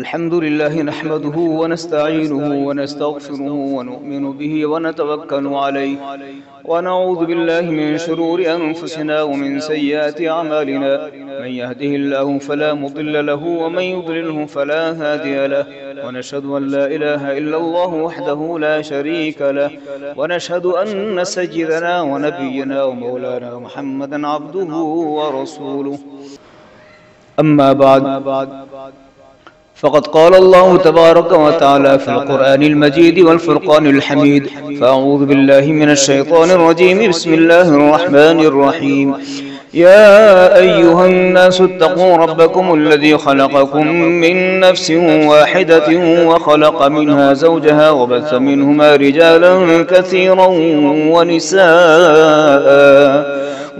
الحمد لله نحمده ونستعينه ونستغفره ونؤمن به ونتوكل عليه ونعوذ بالله من شرور أنفسنا ومن سيئات أعمالنا. من يهده الله فلا مضل له ومن يضلله فلا هادي له، ونشهد أن لا إله إلا الله وحده لا شريك له، ونشهد أن سيدنا ونبينا ومولانا محمدا عبده ورسوله. أما بعد، فقد قال الله تبارك وتعالى في القرآن المجيد والفرقان الحميد: فأعوذ بالله من الشيطان الرجيم. بسم الله الرحمن الرحيم. يا أيها الناس اتقوا ربكم الذي خلقكم من نفس واحدة وخلق منها زوجها وبث منهما رجالا كثيرا ونساء،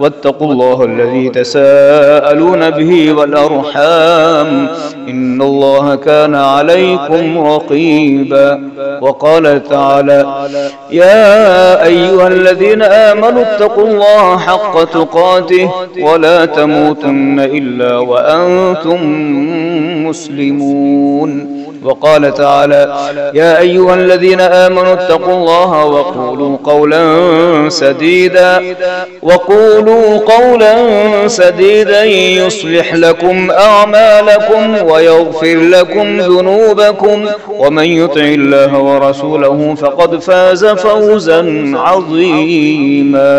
واتقوا الله الذي تساءلون به والأرحام، إن الله كان عليكم رقيبا. وقال تعالى: يا أيها الذين آمنوا اتقوا الله حق تقاته ولا تموتن إلا وأنتم مسلمون. وقال تعالى: يا أيها الذين آمنوا اتقوا الله وقولوا قولا سديدا يصلح لكم أعمالكم ويغفر لكم ذنوبكم، ومن يطع الله ورسوله فقد فاز فوزا عظيما.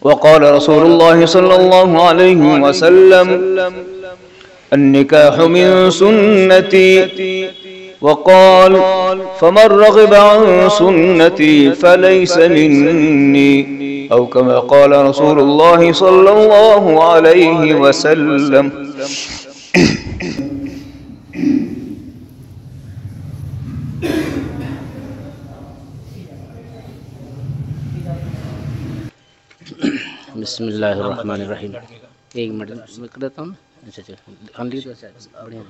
وقال رسول الله صلى الله عليه وسلم: النكاح من سنتي. وقال: فمن رغب عن سنتي فليس مني، أو كما قال رسول الله صلى الله عليه وسلم. بسم الله الرحمن الرحیم. ایک منٹ میں کر دیتا ہوں. اچھا ہم لکھ دو. بڑھیا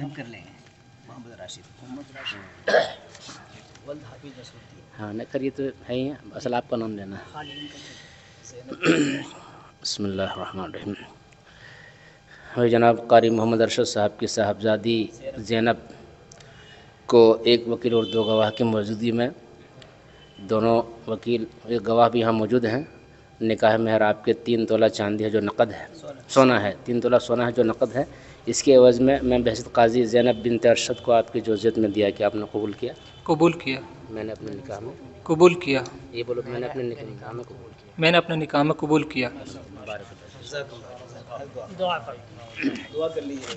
ہم کر لیں گے. محمد راشد ہاں نہ کریے تو ہے ہی اصل آپ کا نام لینا. بسم اللہ الرحمن الرحیم. جناب قاری محمد ارشد صاحب کی صاحبزادی زینب کو ایک وکیل اور دو گواہ کی موجودگی میں، دونوں وکیل ایک گواہ بھی یہاں موجود ہیں، نکاح مہر آپ کے 3 تولہ چاندی ہے جو نقد ہے، سونا ہے، 3 تولہ سونا ہے جو نقد ہے. اس کے عوض میں بحیثیت قاضی زینب بنت ارشد کو آپ کی جوزیت میں دیا کہ آپ نے قبول کیا. قبول کیا. میں نے اپنے نکاح میں قبول کیا. یہ بولو میں نے اپنے نکاح میں قبول کیا. میں نے اپنے نکاح میں قبول کیا. مبارک. دعا کر لیجیے.